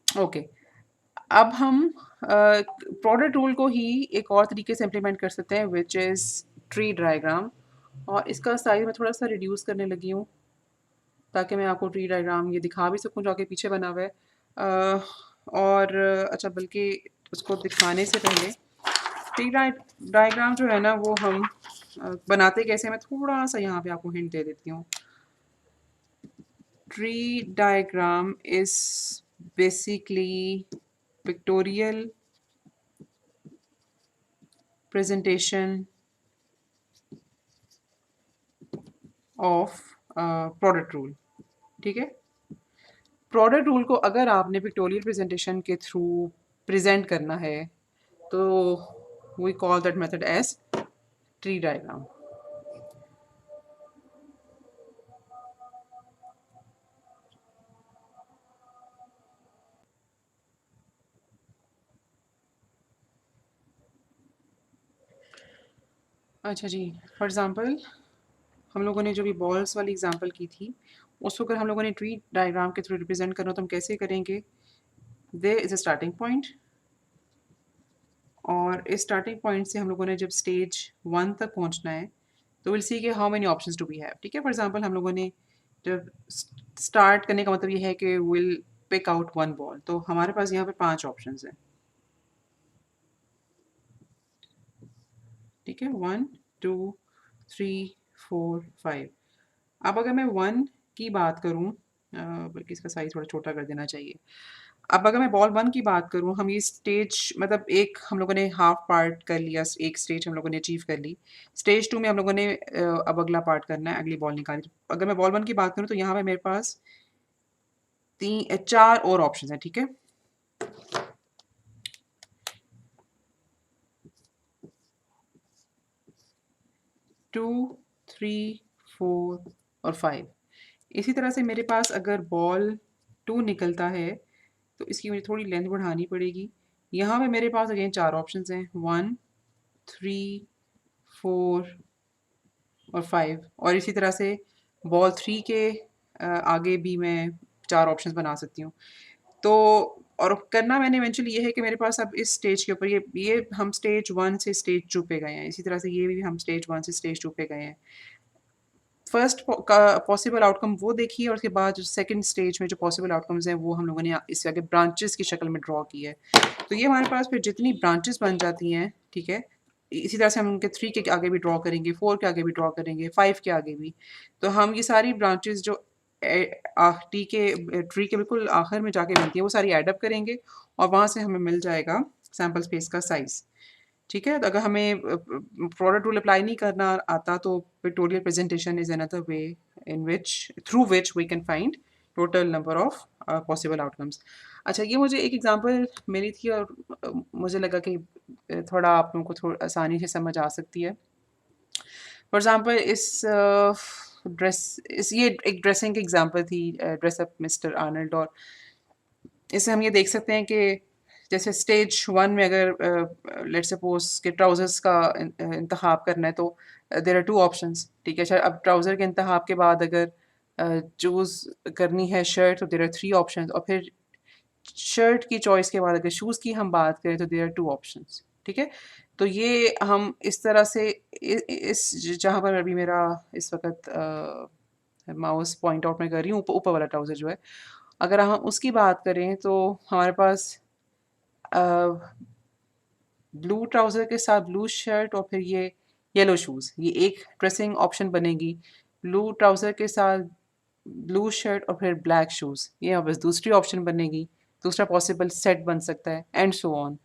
S1: ओके। अब हम प्रोडक्ट रूल को ही एक और तरीके से इम्प्लीमेंट कर सकते हैं, विच इज़ ट्री डायग्राम। और इसका साइज मैं थोड़ा सा रिड्यूस करने लगी हूँ ताकि मैं आपको ट्री डायग्राम ये दिखा भी सकूँ जो आगे पीछे बना हुआ है। और अच्छा, बल्कि उसको दिखाने से पहले ट्री डायग्राम जो है ना वो हम बनाते कैसे हैं, मैं थोड़ा सा यहाँ पे आपको हिंट दे देती हूँ। tree diagram is basically pictorial presentation of product rule. ठीक है, प्रोडक्ट रूल को अगर आपने पिक्टोरियल प्रेजेंटेशन के थ्रू प्रेजेंट करना है तो we call that method as tree diagram. अच्छा जी, फॉर एग्ज़ाम्पल हम लोगों ने जो भी बॉल्स वाली एग्जांपल की थी उसको अगर हम लोगों ने ट्री डायग्राम के थ्रू रिप्रेजेंट करना तो हम कैसे करेंगे. There is a starting point और इस स्टार्टिंग पॉइंट से हम लोगों ने जब स्टेज 1 तक पहुंचना है तो विल सी के how many options do we have. ठीक है, फॉर एग्जांपल हम लोगों ने जब स्टार्ट करने का मतलब ये है कि will pick out one ball, तो हमारे पास यहाँ पे 5 ऑप्शंस हैं. ठीक है, 1 2 3 4 5. अब अगर मैं 1 की बात करूँ, बल्कि इसका साइज़ थोड़ा छोटा कर देना चाहिए. अब अगर मैं बॉल 1 की बात करूँ, हम ये स्टेज मतलब एक हम लोगों ने हाफ पार्ट कर लिया, एक स्टेज हम लोगों ने अचीव कर ली. स्टेज 2 में हम लोगों ने अब अगला पार्ट करना है, अगली बॉल निकाली. अगर मैं बॉल 1 की बात करूँ तो यहाँ पे मेरे पास 4 और ऑप्शंस हैं. ठीक है, 2 3 4 और 5. इसी तरह से मेरे पास अगर बॉल 2 निकलता है तो इसकी मुझे थोड़ी लेंथ बढ़ानी पड़ेगी. यहाँ पे मेरे पास अगेन 4 ऑप्शंस हैं, 1 3 4 और 5. और इसी तरह से बॉल 3 के आगे भी मैं 4 ऑप्शंस बना सकती हूँ. तो और करना मैंने इवेंचुअली ये है कि मेरे पास अब इस स्टेज के ऊपर ये हम स्टेज 1 से स्टेज 2 पे गए हैं. इसी तरह से ये भी हम स्टेज 1 से स्टेज 2 पे गए हैं. फर्स्ट का पॉसिबल आउटकम वो देखिए और उसके बाद जो सेकंड स्टेज में जो पॉसिबल आउटकम्स हैं वो हम लोगों ने इससे आगे ब्रांचेस की शक्ल में ड्रॉ की है. तो ये हमारे पास फिर जितनी ब्रांचेस बन जाती हैं, ठीक है, इसी तरह से हम उनके 3 के आगे भी ड्रॉ करेंगे, 4 के आगे भी ड्रॉ करेंगे, 5 के आगे भी. तो हम ये सारी ब्रांचेस जो ट्री के बिल्कुल आखिर में जाके बनती है वो सारी एडअप करेंगे और वहाँ से हमें मिल जाएगा सैम्पल स्पेस का साइज़. ठीक है, तो अगर हमें प्रोडक्ट रूल अप्लाई नहीं करना आता तो pictorial presentation is another way in which through which we can find total number of possible outcomes. अच्छा, ये मुझे एक एग्जांपल मिली थी और मुझे लगा कि थोड़ा आप लोगों को थोड़ा आसानी से समझ आ सकती है. फॉर एग्जांपल ये एक ड्रेसिंग की एग्जांपल थी, ड्रेसअप मिस्टर आर्नल्ड. और इससे हम ये देख सकते हैं कि जैसे स्टेज 1 में अगर लेट्स सपोज कि ट्राउज़र्स का इंतखाब करना है तो देयर आर 2 ऑप्शंस. ठीक है, अच्छा, अब ट्राउज़र के इंतखाब के बाद अगर चूज़ करनी है शर्ट तो देयर आर 3 ऑप्शंस. और फिर शर्ट की चॉइस के बाद अगर शूज़ की हम बात करें तो देयर आर 2 ऑप्शंस. ठीक है, तो ये हम इस तरह से इस जहाँ पर अभी मेरा इस वक़्त माउस पॉइंट आउट मैं कर रही हूँ, ऊपर वाला ट्राउज़र जो है, अगर हम उसकी बात करें तो हमारे पास ब्लू ट्राउज़र के साथ ब्लू शर्ट और फिर ये येलो शूज़, ये एक ड्रेसिंग ऑप्शन बनेगी. ब्लू ट्राउज़र के साथ ब्लू शर्ट और फिर ब्लैक शूज़, ये बस दूसरी ऑप्शन बनेगी. दूसरा पॉसिबल सेट बन सकता है एंड सो ऑन.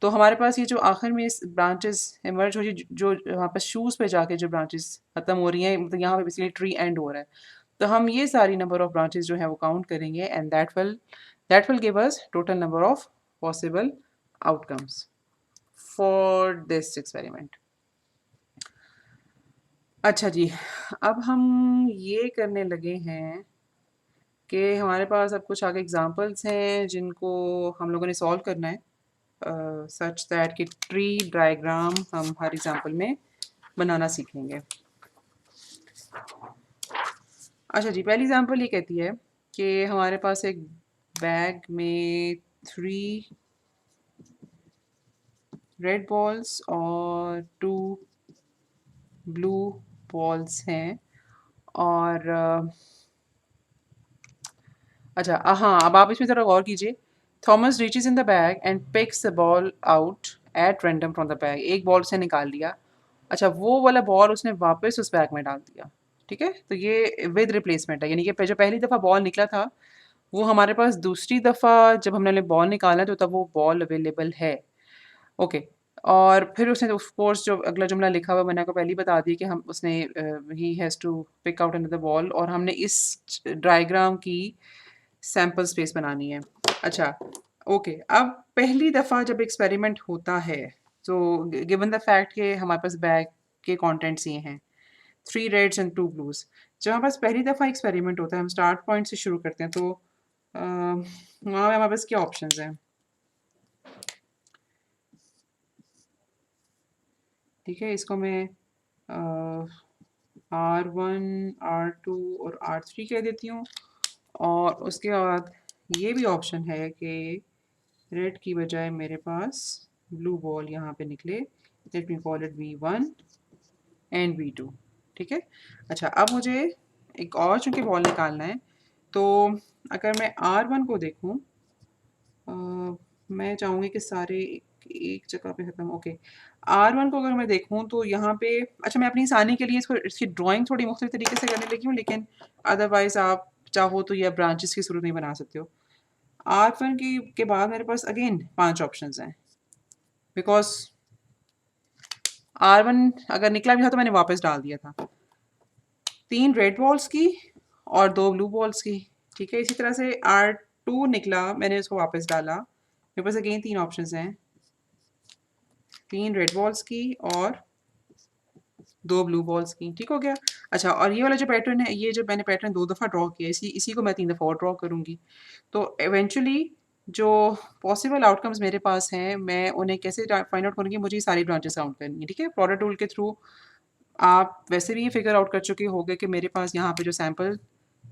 S1: तो हमारे पास ये जो आखिर में इस ब्रांचेस इमर्ज हो रही जो वहाँ पर शूज़ पे जाके जो ब्रांचेस ख़त्म हो रही हैं, मतलब यहाँ पे बेसिकली ट्री एंड हो रहा है. तो हम ये सारी नंबर ऑफ ब्रांचेस जो है वो काउंट करेंगे and that will give us total number of possible outcomes for this experiment. अच्छा जी, अब हम ये करने लगे हैं कि हमारे पास अब कुछ आगे एग्जांपल्स हैं जिनको हम लोगों ने सॉल्व करना है सच दैट कि ट्री डायग्राम हम हर एग्जांपल में बनाना सीखेंगे. अच्छा जी, पहली एग्जांपल ये कहती है कि हमारे पास एक बैग में 3 रेड बॉल्स और 2 ब्लू बॉल्स हैं. और अच्छा, हाँ, अब आप इसमें ज़रा गौर कीजिए. Thomas reaches in the bag and picks the ball out at random from the bag. एक बॉल से निकाल लिया. अच्छा, वो वाला बॉल उसने वापस उस बैग में डाल दिया. ठीक है? तो ये विद रिप्लेसमेंट है, यानी कि जो पहली दफ़ा बॉल निकला था, वो हमारे पास दूसरी दफ़ा जब हमने बॉल निकाला तो तब वो बॉल अवेलेबल है। ओके। और फिर उसने ऑफ कोर्स जो अगला जुमला लिखा हुआ है मैंने आपको पहले ही बता दिया कि हम उसने ही has to pick out another ball, और हमने इस डायग्राम की सैंपल स्पेस बनानी है। अच्छा, ओके। अब पहली दफ़ा जब एक्सपेरिमेंट होता है, तो गिवन द फैक्ट कि हमारे पास बैग के कंटेंट्स ये हैं, 3 रेड्स एंड 2 ब्लूज़। जब हमारे पास पहली दफ़ा एक्सपेरिमेंट होता है, हम स्टार्ट पॉइंट से शुरू करते हैं, तो वहाँ पे हमारे पास क्या ऑप्शंस हैं? ठीक है, इसको मैं R1, R2 और R3 कह देती हूँ, और उसके बाद ये भी ऑप्शन है कि रेड की बजाय मेरे पास ब्लू बॉल यहाँ पे निकले। Let me call it V1 and V2। ठीक है। अच्छा, अब मुझे एक और चूंकि बॉल निकालना है, तो अगर मैं R1 को देखूँ, मैं चाहूँगी कि सारे एक जगह पे ख़त्म। ओके, R1 को अगर मैं देखूँ तो यहाँ पे, अच्छा मैं अपनी आसानी के लिए इसकी ड्राइंग थोड़ी मुख्तलिफ तरीके से करने लगी हूँ, लेकिन अदरवाइज़ आप चाहो तो ये ब्रांचेस की सूरत में बना सकते हो। R1 के बाद मेरे पास अगेन 5 ऑप्शंस हैं, बिकॉज़ R1 अगर निकला भी था तो मैंने वापस डाल दिया था। 3 रेड बॉल्स की और 2 ब्लू बॉल्स की। ठीक है, इसी तरह से R2 निकला, मैंने उसको वापस डाला। मेरे पास अगेन 3 ऑप्शंस हैं, 3 रेड बॉल्स की और 2 ब्लू बॉल्स की। ठीक हो गया? अच्छा, और ये वाला जो पैटर्न है, ये जो मैंने पैटर्न 2 दफ़ा ड्रॉ किया, इसी को मैं 3 दफ़ा और ड्रॉ करूँगी। तो इवेंचुअली जो पॉसिबल आउटकम्स मेरे पास हैं, मैं उन्हें कैसे फाइंड आउट करूँगी, मुझे ये सारी ब्रांचेस काउंट करनी है। ठीक है? प्रोडक्ट रूल के थ्रू आप वैसे भी ये फिगर आउट कर चुके होंगे कि मेरे पास यहाँ पे जो सैंपल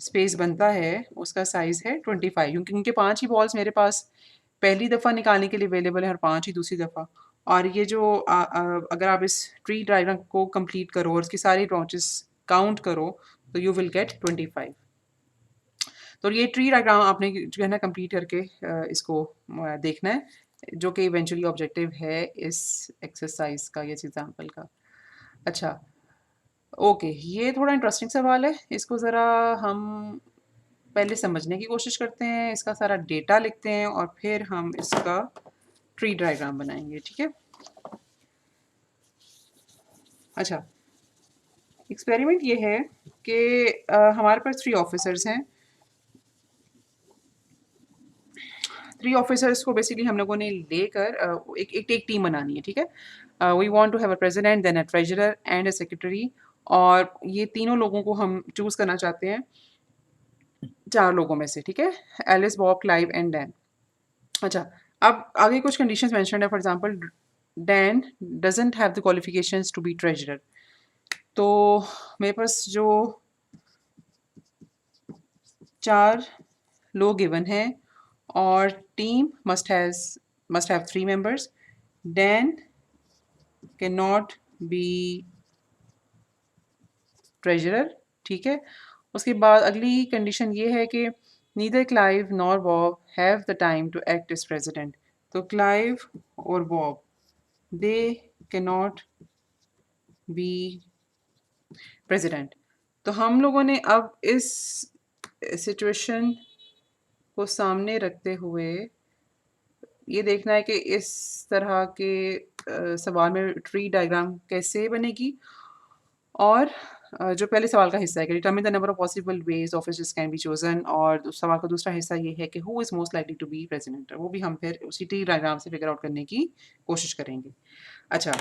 S1: स्पेस बनता है उसका साइज़ है 25, क्योंकि 5 ही बॉल्स मेरे पास पहली दफ़ा निकालने के लिए अवेलेबल है और 5 ही दूसरी दफ़ा। और ये जो अगर आप इस ट्री डायग्राम को कंप्लीट करो और इसकी सारी ब्रांचेस काउंट करो, तो यू विल गेट 25। तो ये ट्री डायग्राम आपने जो है ना कंप्लीट करके इसको देखना है, जो कि इवेंचुअली ऑब्जेक्टिव है इस एक्सरसाइज का, इस एग्जांपल का। अच्छा, ओके, ये थोड़ा इंटरेस्टिंग सवाल है। इसको ज़रा हम पहले समझने की कोशिश करते हैं, इसका सारा डेटा लिखते हैं और फिर हम इसका ट्री डायग्राम बनाएंगे। ठीक है? अच्छा, एक्सपेरिमेंट ये है कि हमारे पास 3 ऑफिसर्स हैं। 3 ऑफिसर्स को बेसिकली हम लोगों ने लेकर एक टीम बनानी है। ठीक है? We want to have a president, then a treasurer and a secretary, और ये तीनों लोगों को हम चूज़ करना चाहते हैं 4 लोगों में से। ठीक है? Alice, Bob, Clive and Dan. अच्छा, अब आगे कुछ कंडीशंस मेंशन्ड है। For example, Dan doesn't have the qualifications to be treasurer. तो मेरे पास जो 4 लोग गिवन हैं, और team must have 3 members. Dan cannot be treasurer। ठीक है? उसके बाद अगली कंडीशन ये है कि neither Clive nor Bob have the time to act as president। तो Clive और Bob, they cannot be president। तो हम लोगों ने अब इस सिचुएशन को सामने रखते हुए ये देखना है कि इस तरह के सवाल में ट्री डायग्राम कैसे बनेगी, और जो पहले सवाल का हिस्सा है कि determine the number of possible ways officers can be chosen, और सवाल का दूसरा हिस्सा ये है कि who is most likely to be president, वो भी हम फिर उसी ट्री डायग्राम से फिगर आउट करने की कोशिश करेंगे। अच्छा,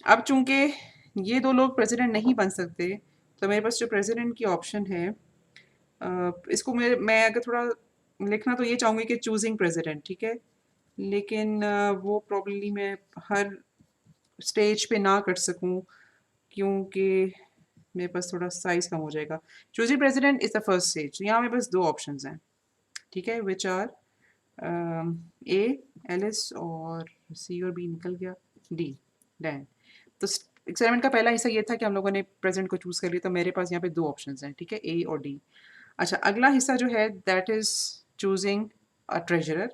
S1: अब चूंकि ये 2 लोग प्रेसिडेंट नहीं बन सकते, तो मेरे पास जो प्रेसिडेंट की ऑप्शन है, इसको मैं अगर थोड़ा लिखना तो ये चाहूँगी कि चूजिंग प्रेसिडेंट। ठीक है? लेकिन वो प्रॉब्लली मैं हर स्टेज पे ना कर सकूं, क्योंकि मेरे पास थोड़ा साइज कम हो जाएगा। Choosing president is the first stage. यहाँ मेरे पास 2 ऑप्शंस हैं। ठीक है? विच आर ए एलिस, और सी और बी निकल गया, डी डैन। तो एक्सपेरिमेंट का पहला हिस्सा ये था कि हम लोगों ने प्रेसिडेंट को चूज़ कर लिया, तो मेरे पास यहाँ पे 2 ऑप्शंस हैं। ठीक है? ए और डी। अच्छा, अगला हिस्सा जो है that is choosing a treasurer.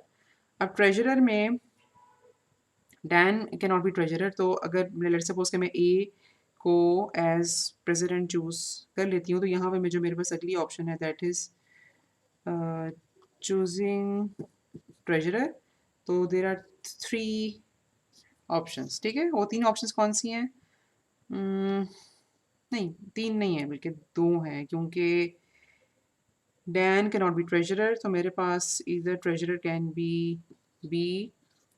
S1: अब ट्रेजरर में Dan can not B treasurer, तो अगर लेट्स सपोज कि मैं ए को एज प्रेसिडेंट चूज़ कर लेती हूँ, तो यहाँ पे जो मेरे पास अगली ऑप्शन है दैट इज़ चूजिंग ट्रेजरर। तो देर आर 3 ऑप्शंस, ठीक है। वो 3 ऑप्शंस कौन सी हैं? नहीं, 3 नहीं है बल्कि 2 हैं, क्योंकि Dan can not B treasurer, तो मेरे पास इधर ट्रेजरर कैन बी बी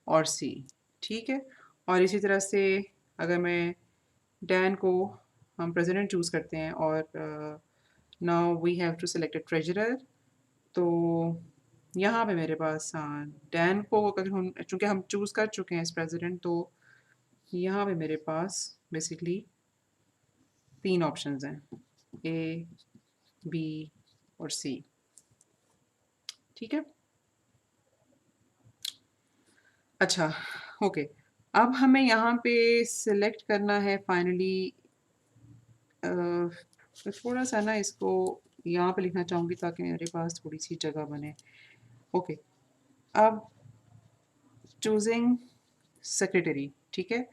S1: और सी, ठीक है। और इसी तरह से अगर मैं डैन को हम प्रेसिडेंट चूज़ करते हैं और now we have to select a treasurer, तो यहाँ पे मेरे पास हाँ डैन को अगर हम चूँकि हम चूज़ कर चुके हैं एज प्रेसिडेंट, तो यहाँ पे मेरे पास बेसिकली 3 ऑप्शंस हैं, ए, बी और सी, ठीक है। अच्छा, ओके। अब हमें यहाँ पे सिलेक्ट करना है फाइनली, तो थोड़ा सा ना इसको यहाँ पे लिखना चाहूँगी ताकि मेरे पास थोड़ी सी जगह बने। ओके, अब चूजिंग सेक्रेटरी, ठीक है।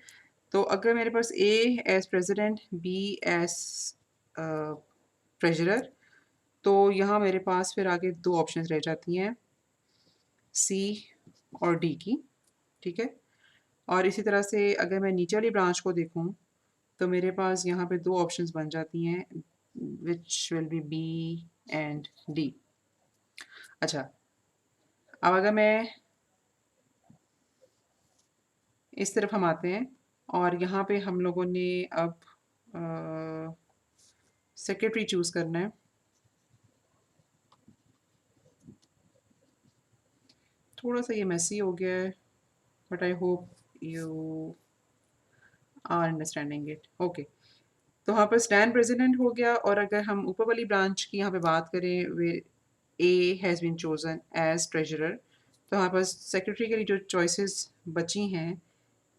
S1: तो अगर मेरे पास a as president, b as treasurer, तो यहाँ मेरे पास फिर आगे 2 ऑप्शंस रह जाती हैं, सी और डी की, ठीक है। और इसी तरह से अगर मैं नीचे वाली ब्रांच को देखूँ, तो मेरे पास यहाँ पे 2 ऑप्शंस बन जाती हैं, which will be B and D. अच्छा, अब अगर मैं इस तरफ हम आते हैं और यहाँ पे हम लोगों ने अब सेक्रेटरी चूज़ करना है। थोड़ा सा ये मेसी हो गया है, but I hope you are understanding it. Okay, तो यहाँ पर स्टैंड प्रेसिडेंट हो गया, और अगर हम ऊपर वाली ब्रांच की यहाँ पे बात करें, वे a has been chosen as treasurer, तो यहाँ पर सेक्रेटरी के लिए जो चॉइसेस बची हैं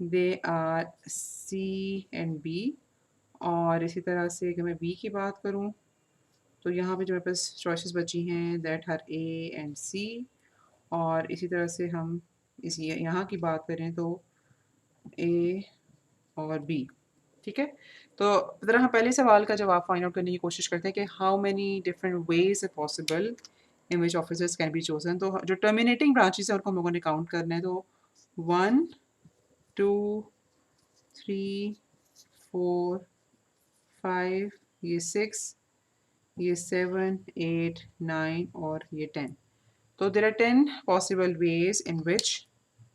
S1: they are C and B. और इसी तरह से अगर मैं बी की बात करूँ, तो यहाँ पे जो मेरे पास चॉइसेस बची हैं दैट आर ए एंड सी। और इसी तरह से हम इसी यहाँ की बात करें तो ए और बी, ठीक है। तो ज़रा हम पहले सवाल का जवाब फाइंड आउट करने की कोशिश करते हैं कि how many different ways are possible in which officers can be chosen. तो जो टर्मिनेटिंग ब्रांचेस है उनको हम लोगों ने काउंट करना है, तो 1 2 3 4 5, ये 6, ये 7 8 9 और ये 10। तो there are 10 possible ways in which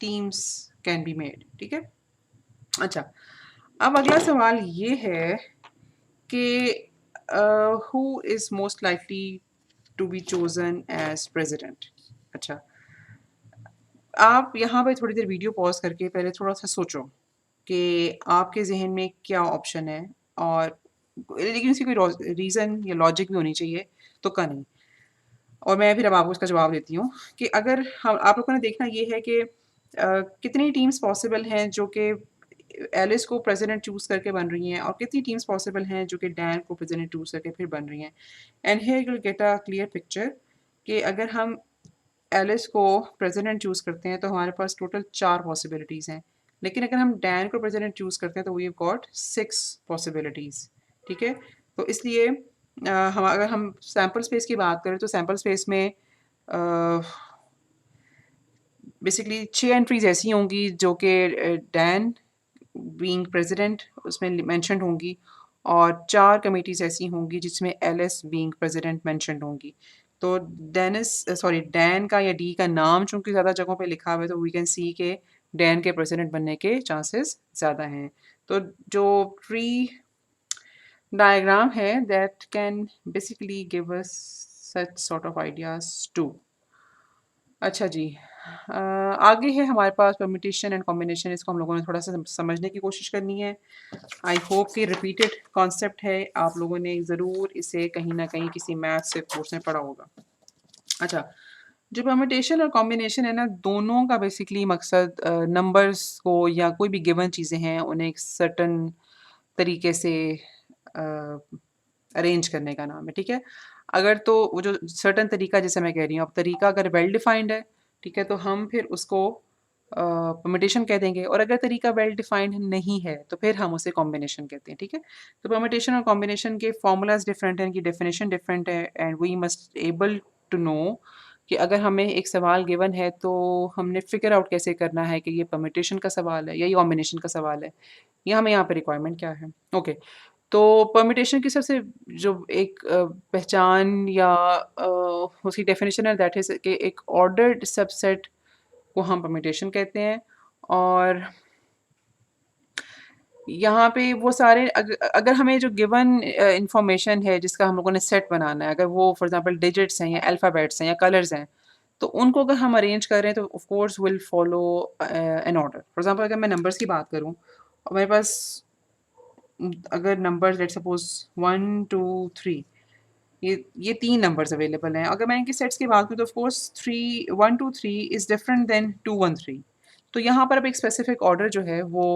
S1: teams can be made, ठीक है। अच्छा, अब अगला सवाल ये है कि who is most likely to be chosen as president. अच्छा, आप यहाँ पे थोड़ी देर वीडियो पॉज करके पहले थोड़ा सा सोचो कि आपके जहन में क्या ऑप्शन है, और लेकिन इसकी कोई रीज़न या लॉजिक भी होनी चाहिए, तो का नहीं। और मैं फिर अब आपको इसका जवाब देती हूँ कि अगर हम आप लोगों ने देखना ये है कि कितनी टीम्स पॉसिबल हैं जो कि एलिस को प्रेसिडेंट चूज़ करके बन रही हैं, और कितनी टीम्स पॉसिबल हैं जो कि डैन को प्रेसिडेंट चूज़ करके फिर बन रही हैं। And here you will get a clear picture कि अगर हम एलिस को प्रेसिडेंट चूज़ करते हैं तो हमारे पास टोटल 4 पॉसिबिलिटीज़ हैं, लेकिन अगर हम डैन को प्रेसिडेंट चूज़ करते हैं तो वी हैव गॉट 6 पॉसिबिलिटीज़, ठीक है। तो इसलिए हम अगर हम सैम्पल स्पेस की बात करें तो सैम्पल स्पेस में बेसिकली 6 एंट्रीज़ ऐसी होंगी जो कि डैन बीइंग प्रेसिडेंट उसमें मेंशन्ड होंगी, और 4 कमिटीज़ ऐसी होंगी जिसमें एलिस बीइंग प्रेसिडेंट मेंशन्ड होंगी। तो डैन का या डी का नाम चूँकि ज़्यादा जगहों पे लिखा हुआ है, तो वी कैन सी के डैन के प्रेसिडेंट बनने के चांसेस ज़्यादा हैं। तो जो ट्री डायग्राम है that can basically give us such sort of ideas too. अच्छा जी, आगे है हमारे पास परम्यूटेशन एंड कॉम्बिनेशन। इसको हम लोगों ने थोड़ा सा समझने की कोशिश करनी है। आई होप कि रिपीटेड कॉन्सेप्ट है, आप लोगों ने ज़रूर इसे कहीं ना कहीं किसी मैथ्स से कोर्स में पढ़ा होगा। अच्छा, जो परम्यूटेशन और कॉम्बिनेशन है ना, दोनों का बेसिकली मकसद नंबर्स को या कोई भी गिवन चीज़ें हैं उन्हें एक सर्टन तरीके से अरेंज करने का नाम है, ठीक है। अगर तो वो जो सर्टन तरीका जैसे मैं कह रही हूँ, अब तरीका अगर वेल डिफाइंड है, ठीक है, तो हम फिर उसको परम्यूटेशन कह देंगे। और अगर तरीका वेल डिफाइंड नहीं है तो फिर हम उसे कॉम्बिनेशन कहते हैं, ठीक है। तो परम्यूटेशन और कॉम्बिनेशन के फॉर्मूलाज डिफरेंट हैं, इनकी डेफिनेशन डिफरेंट है, and we must able to know कि अगर हमें एक सवाल गिवन है तो हमने फिगर आउट कैसे करना है कि ये परम्यूटेशन का सवाल है या ये कॉम्बिनेशन का सवाल है, या हमें यहाँ पे रिक्वायरमेंट क्या है। ओके, तो परम्यूटेशन की सबसे जो एक पहचान या उसकी डेफिनेशन है दैट इज़ कि एक ऑर्डर्ड सबसेट को हम परम्यूटेशन कहते हैं। और यहाँ पे वो सारे अगर हमें जो गिवन इंफॉर्मेशन है जिसका हम लोगों ने सेट बनाना है, अगर वो फॉर एग्जांपल डिजिट्स हैं या अल्फ़ाबेट्स हैं या कलर्स हैं, तो उनको अगर हम अरेंज कर रहे हैं तो of course will follow an order. For example अगर मैं नंबर्स की बात करूँ और मेरे पास अगर नंबर्स लेट्स सपोज 1 2 3, ये 3 नंबर्स अवेलेबल हैं। अगर मैं इनके सेट्स की बात करूँ तो of course 3 1 2 3 is different than 2 1 3। तो यहाँ पर अब एक स्पेसिफिक ऑर्डर जो है वो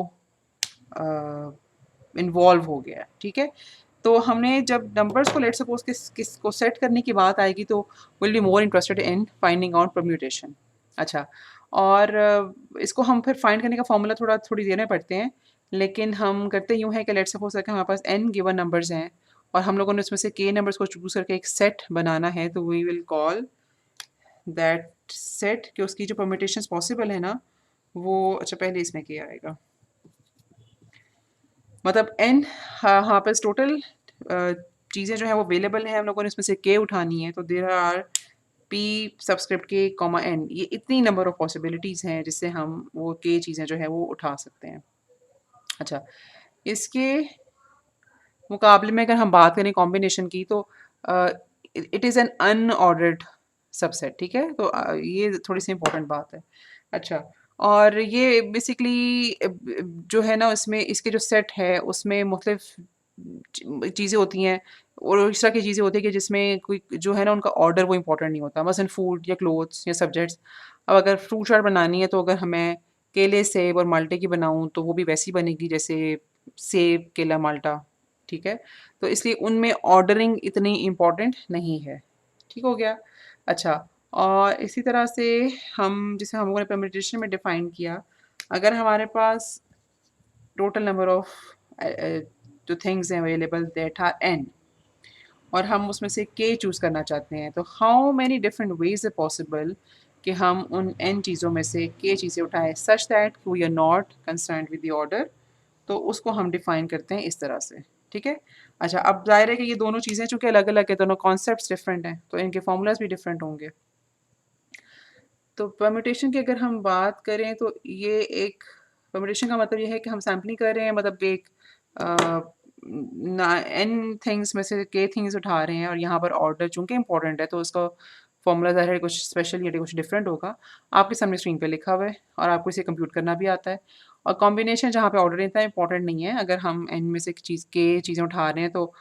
S1: इन्वॉल्व हो गया है, ठीक है। तो हमने जब नंबर्स को लेट सपोज किस को सेट करने की बात आएगी तो will be more interested in finding out permutation. अच्छा, और इसको हम फिर फाइंड करने का फॉर्मूला थोड़ी देर में पढ़ते हैं, लेकिन हम करते यूँ हैं कि लेट सपोज कि हमारे पास n गिवन नंबर्स हैं और हम लोगों ने उसमें से k नंबर्स को चूज़ करके एक सेट बनाना है, तो we will call that set कि उसकी जो परम्यूटेशंस पॉसिबल है ना वो, अच्छा पहले इसमें k आएगा, मतलब n हाँ बस टोटल चीज़ें जो हैं वो अवेलेबल हैं, हम लोगों ने इसमें से k उठानी है, तो there are p subscript k comma n, ये इतनी नंबर ऑफ पॉसिबिलिटीज़ हैं जिससे हम वो k चीज़ें जो है वो उठा सकते हैं। अच्छा, इसके मुकाबले में अगर हम बात करें कॉम्बिनेशन की तो it is N unordered subset, ठीक है। तो ये थोड़ी सी इंपॉर्टेंट बात है। अच्छा, और ये बेसिकली जो है ना इसमें इसके जो सेट है उसमें मुख्तलिफ चीज़ें होती हैं और इस तरह की चीज़ें होती हैं कि जिसमें कोई जो है ना उनका ऑर्डर वो इंपॉर्टेंट नहीं होता, मसलन फूड या क्लोथ्स या सब्जेक्ट्स। अब अगर फ्रूट चाट बनानी है तो अगर हमें केले सेब और माल्टे की बनाऊँ तो वो भी वैसी बनेगी जैसे सेब केला माल्टा, ठीक है। तो इसलिए उनमें ऑर्डरिंग इतनी इम्पोर्टेंट नहीं है, ठीक हो गया। अच्छा, और इसी तरह से हम जैसे हम लोगों ने परम्यूटेशन में डिफ़ाइन किया, अगर हमारे पास टोटल नंबर ऑफ जो थिंग्स हैं अवेलेबल दैट आर n और हम उसमें से k चूज़ करना चाहते हैं, तो हाउ मैनी डिफरेंट वेज़ है पॉसिबल कि हम उन n चीज़ों में से k चीज़ें उठाएँ such that we are not concerned with the order. तो उसको हम डिफ़ाइन करते हैं इस तरह से, ठीक है। अच्छा, अब ज़ाहिर है कि ये दोनों चीज़ें चूँकि अलग-अलग है, दोनों कॉन्सेप्ट्स डिफरेंट हैं, तो इनके फ़ॉर्मूलाज़ भी डिफरेंट होंगे। तो परम्यूटेशन की अगर हम बात करें तो ये एक परम्यूटेशन का मतलब ये है कि हम सैम्पलिंग कर रहे हैं, मतलब एक ना एन थिंग्स में से के थिंग्स उठा रहे हैं और यहाँ पर ऑर्डर चूँकि इम्पोर्टेंट है तो उसका फॉर्मूला ज़ाहिर है कुछ स्पेशल या कुछ डिफरेंट होगा। आपके सामने स्क्रीन पे लिखा हुआ है और आपको इसे कंप्यूट करना भी आता है। और कॉम्बिनेशन जहाँ पे ऑर्डर इतना इम्पोर्टेंट नहीं है, अगर हम एन में से चीज़ें उठा रहे हैं तो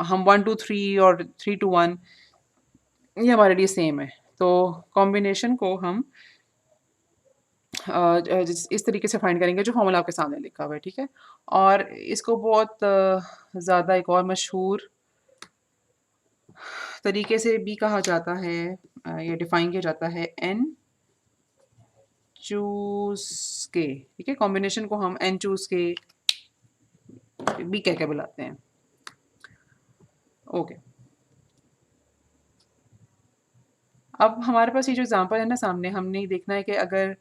S1: हम 1 2 3 और 3 2 1 ये हमारे लिए सेम है। तो कॉम्बिनेशन को हम इस तरीके से फाइंड करेंगे जो फॉर्मूला आपके सामने लिखा हुआ है, ठीक है। और इसको बहुत ज़्यादा एक और मशहूर तरीके से भी कहा जाता है या डिफाइन किया जाता है एन चूज के, ठीक है। कॉम्बिनेशन को हम एन चूज के भी कह के बुलाते हैं। ओके, अब हमारे पास ये जो एग्जांपल है ना सामने, हमने ये देखना है कि अगर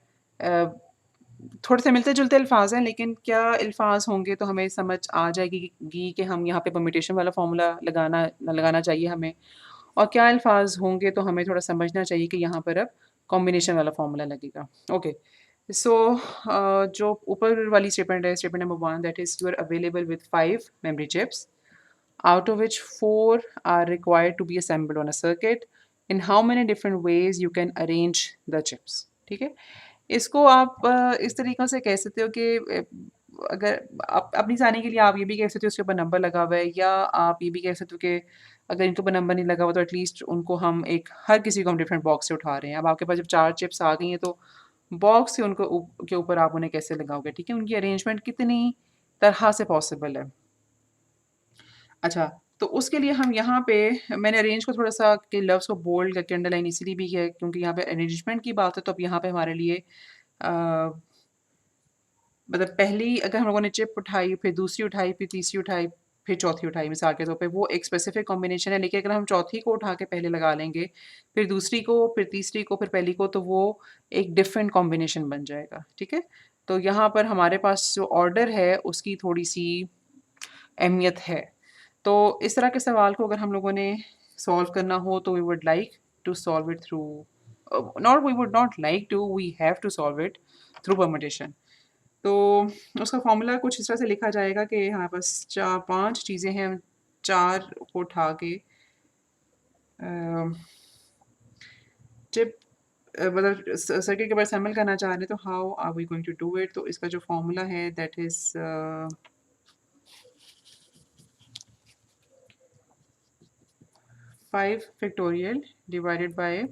S1: थोड़े से मिलते-जुलते अल्फ़ाज़ हैं, लेकिन क्या अल्फ़ाज़ होंगे तो हमें समझ आ जाएगी कि हम यहाँ पे परम्यूटेशन वाला फ़ॉर्मूला लगाना चाहिए हमें, और क्या अल्फ़ाज़ होंगे तो हमें थोड़ा समझना चाहिए कि यहाँ पर अब कॉम्बिनेशन वाला फ़ॉर्मूला लगेगा। ओके, सो जो ऊपर वाली स्टेटमेंट है, statement number 1 that is you are available with 5 memory chips out of which 4 are required to be assembled on a circuit. In how many different ways you can arrange the chips? ठीक है, इसको आप इस तरीक़े से कह सकते हो कि अगर आप अपनी आसानी के लिए आप ये भी कह सकते हो उसके ऊपर नंबर लगा हुआ है, या आप ये भी कह सकते हो कि अगर इनके ऊपर नंबर नहीं लगा हुआ तो एटलीस्ट उनको हम एक हर किसी को हम डिफरेंट बॉक्स से उठा रहे हैं। अब आपके पास जब 4 चिप्स आ गई हैं तो बॉक्स से उनको के ऊपर आप उन्हें कैसे लगाओगे, ठीक है, उनकी अरेंजमेंट कितनी तरह से पॉसिबल है। अच्छा, तो उसके लिए हम यहाँ पे मैंने अरेंज को थोड़ा-सा के लफ्ज़ को बोल्ड करके अंडरलाइन इसीलिए भी किया है क्योंकि यहाँ पे अरेंजमेंट की बात है, तो अब यहाँ पे हमारे लिए मतलब पहली अगर हम लोगों ने चिप उठाई, फिर दूसरी उठाई, फिर तीसरी उठाई, फिर चौथी उठाई, मिसाल के तौर पे वो एक स्पेसिफिक कॉम्बिनेशन है। लेकिन अगर हम चौथी को उठा के पहले लगा लेंगे, फिर दूसरी को, फिर तीसरी को, फिर पहली को, तो वो एक डिफरेंट कॉम्बिनेशन बन जाएगा, ठीक है? तो यहाँ पर हमारे पास जो ऑर्डर है उसकी थोड़ी-सी अहमियत है। तो इस तरह के सवाल को अगर हम लोगों ने सॉल्व करना हो तो we would like to solve it through not we would not like to, we have to solve it through permutation. तो उसका फ़ॉर्मूला कुछ इस तरह से लिखा जाएगा कि हमारे पास 5 चीज़ें हैं, 4 को उठा के चिप मतलब सर्किट के ऊपर असेंबल करना चाह रहे हैं, तो how are we going to do it? तो इसका जो फ़ॉर्मूला है that is 5 factorial divided by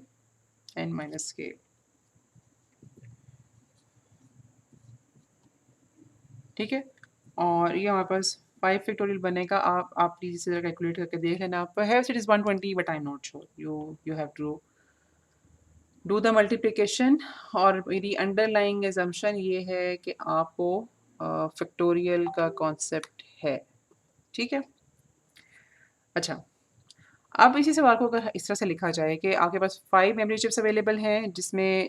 S1: n minus k, ठीक है? और ये हमारे पास 5 फैक्टोरियल बनेगा। आप प्लीज़ इसे ज़रा कैलकुलेट करके देख लेना। Perhaps it is 120 but I am not sure. You have to do the multiplication. और मेरी अंडरलाइंग असम्पशन ये है कि आपको फैक्टोरियल का कॉन्सेप्ट है, ठीक है? अच्छा, अब इसी सवाल को अगर इस तरह से लिखा जाए कि आपके पास 5 मेमोरी चिप्स अवेलेबल हैं जिसमें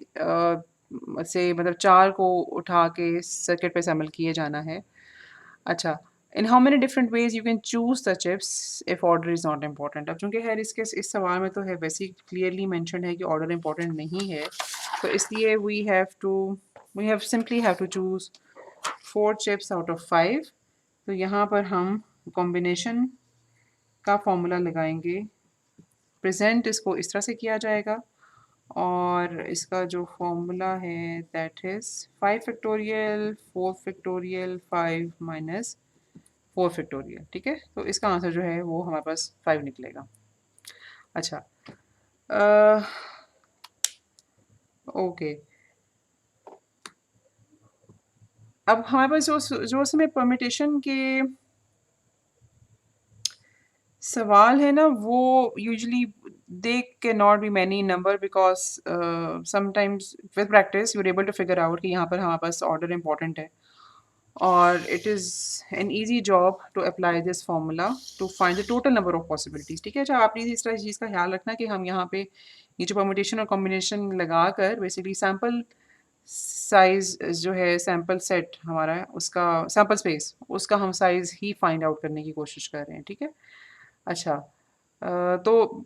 S1: से मतलब 4 को उठा के सर्किट पे असेंबल किए जाना है। अच्छा, in how many different ways you can choose the chips if order is not important. अब चूँकि खैर इसके इस सवाल में तो है वैसे ही क्लियरली मेंशन्ड है कि ऑर्डर इम्पोर्टेंट नहीं है, तो इसलिए we have simply have to choose 4 chips out of 5। तो यहाँ पर हम कॉम्बिनेशन का फ़ॉर्मूला लगाएँगे। प्रेज़ेंट इसको इस तरह से किया जाएगा और इसका जो फ़ॉर्मूला है that is 5 factorial 4 factorial 5 minus 4 factorial, ठीक है? तो इसका आंसर जो है वो हमारे पास 5 निकलेगा। अच्छा, अ, ओके। अब हमारे पास जो उसमें परम्यूटेशन के सवाल है ना, वो usually they can not be many number because sometimes with practice you are able to figure out कि यहाँ पर हमारे पास ऑर्डर इम्पोर्टेंट है। और it is an easy job to apply this formula to find the total number of possibilities, ठीक है? अच्छा, आप प्लीज़ इस तरह चीज़ का ख्याल रखना कि हम यहाँ पे ये जो परम्यूटेशन और कॉम्बिनेशन लगाकर बेसिकली सैंपल साइज़ जो है, सैंपल सेट हमारा है, उसका सैंपल स्पेस उसका हम साइज़ ही फाइंड आउट करने की कोशिश कर रहे हैं, ठीक है? अच्छा, तो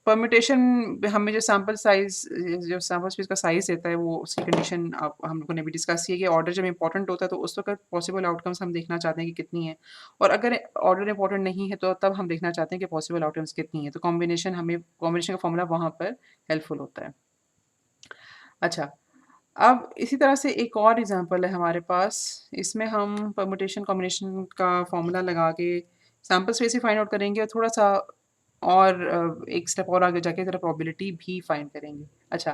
S1: परम्यूटेशन हमें जो सैंपल स्पेस का साइज़ देता है, वो उसकी कंडीशन आप हम लोगों ने भी डिस्कस की है कि ऑर्डर जब इम्पोर्टेंट होता है, तो उस वक़्त पॉसिबल आउटकम्स हम देखना चाहते हैं कि कितनी है। और अगर ऑर्डर इम्पोर्टेंट नहीं है, तो तब हम देखना चाहते हैं कि पॉसिबल आउटकम्स कितनी है। तो कॉम्बिनेशन का फ़ॉर्मूला वहाँ पर हेल्पफुल होता है। अच्छा, अब इसी तरह से एक और एग्ज़ाम्पल है हमारे पास। इसमें हम परम्यूटेशन कॉम्बिनेशन का फ़ॉर्मूला लगा के सैंपल स्पेस ही फाइंड आउट करेंगे और थोड़ा-सा और एक स्टेप और आगे जाके ज़रा प्रोबेबिलिटी भी फाइंड करेंगे। अच्छा,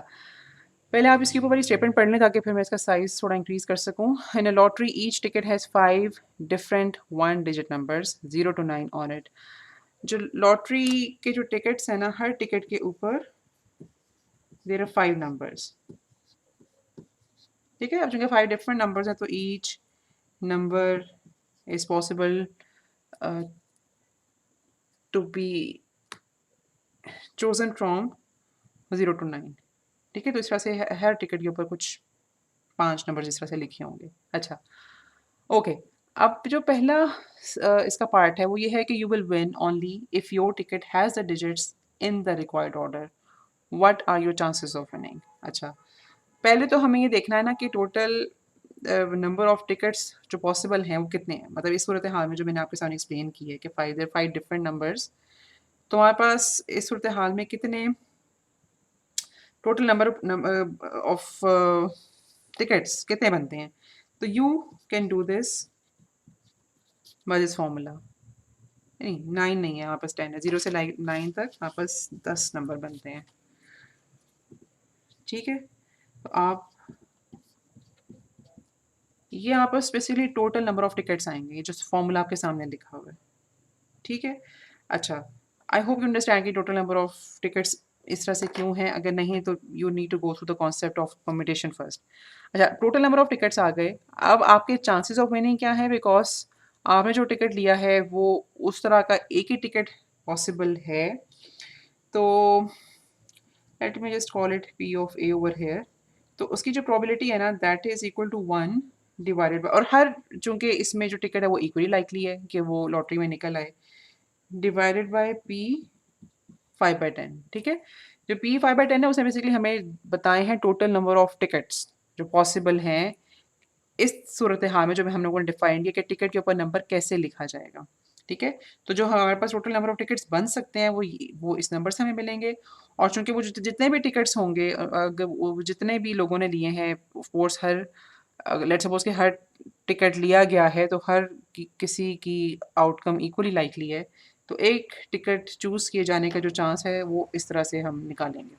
S1: पहले आप इसके ऊपर वाली स्टेटमेंट पढ़ लें ताकि फिर मैं इसका साइज़ थोड़ा इंक्रीज़ कर सकूँ। In a lottery each ticket has 5 different 1 digit numbers 0 to 9 on it. जो लॉटरी के जो टिकट्स हैं ना, हर टिकट के ऊपर देयर आर 5 नंबर्स, ठीक है? अब चूँकि 5 डिफरेंट नंबर्स हैं, तो each number is possible uh, to be chosen from 0 to 9, ठीक है? तो इस तरह से हर टिकट के ऊपर कुछ 5 नंबर इस तरह से लिखे होंगे। अच्छा, ओके। अब जो पहला इसका पार्ट है वो ये है कि you will win only if your ticket has the digits in the required order. What are your chances of winning? अच्छा, पहले तो हमें ये देखना है ना कि टोटल नंबर ऑफ टिकट्स जो पॉसिबल हैं वो कितने हैं। मतलब इस सूरत हाल में जो मैंने आपके सामने एक्सप्लेन की है कि 5 डिफरेंट नंबर्स, तो हमारे पास इस सूरत हाल में कितने टोटल नंबर ऑफ टिकट्स कितने बनते हैं? तो you can do this by this formula. नहीं, 9 नहीं है, हमारे पास 10 है। 0 से 9 तक हमारे पास 10 नंबर बनते हैं, ठीक है? तो आप ये यहाँ पर specifically total number of tickets आएँगे, ये जो फॉर्मूला आपके सामने लिखा हुआ है, ठीक है? अच्छा, आई होप यू अंडरस्टैंड कि टोटल नंबर ऑफ टिकट्स इस तरह से क्यों है? अगर नहीं तो you need to go through the concept of permutation first. अच्छा, टोटल नंबर ऑफ टिकट्स आ गए। अब आपके चांसेस ऑफ विनिंग क्या है? बिकॉज़ आपने जो टिकट लिया है वो उस तरह का एक ही टिकट पॉसिबल है। तो let me just call it P of A over here. तो उसकी जो प्रोबेबिलिटी है ना that is equal to 1 divided by, और हर चूँकि इसमें जो टिकट है वो इक्वली लाइकली है कि वो लॉटरी में निकल आए, डिवाइडेड बाय P 5/10, ठीक है? जो P 5/10 है उसने बेसिकली हमें बताए हैं टोटल नंबर ऑफ टिकट्स जो पॉसिबल हैं इस सूरत हाल में, जो हम लोगों ने डिफाइन किया कि टिकट के ऊपर नंबर कैसे लिखा जाएगा, ठीक है? तो जो हमारे पास टोटल नंबर ऑफ टिकट्स बन सकते हैं वो इस नंबर से हमें मिलेंगे। और चूँकि वो जितने भी टिकट्स होंगे, अगर वो जितने भी लोगों ने लिए हैं, of course her let's suppose कि हर टिकट लिया गया है तो हर किसी की आउटकम इक्वली लाइकली है। तो एक टिकट चूज़ किए जाने का जो चांस है वो इस तरह से हम निकालेंगे।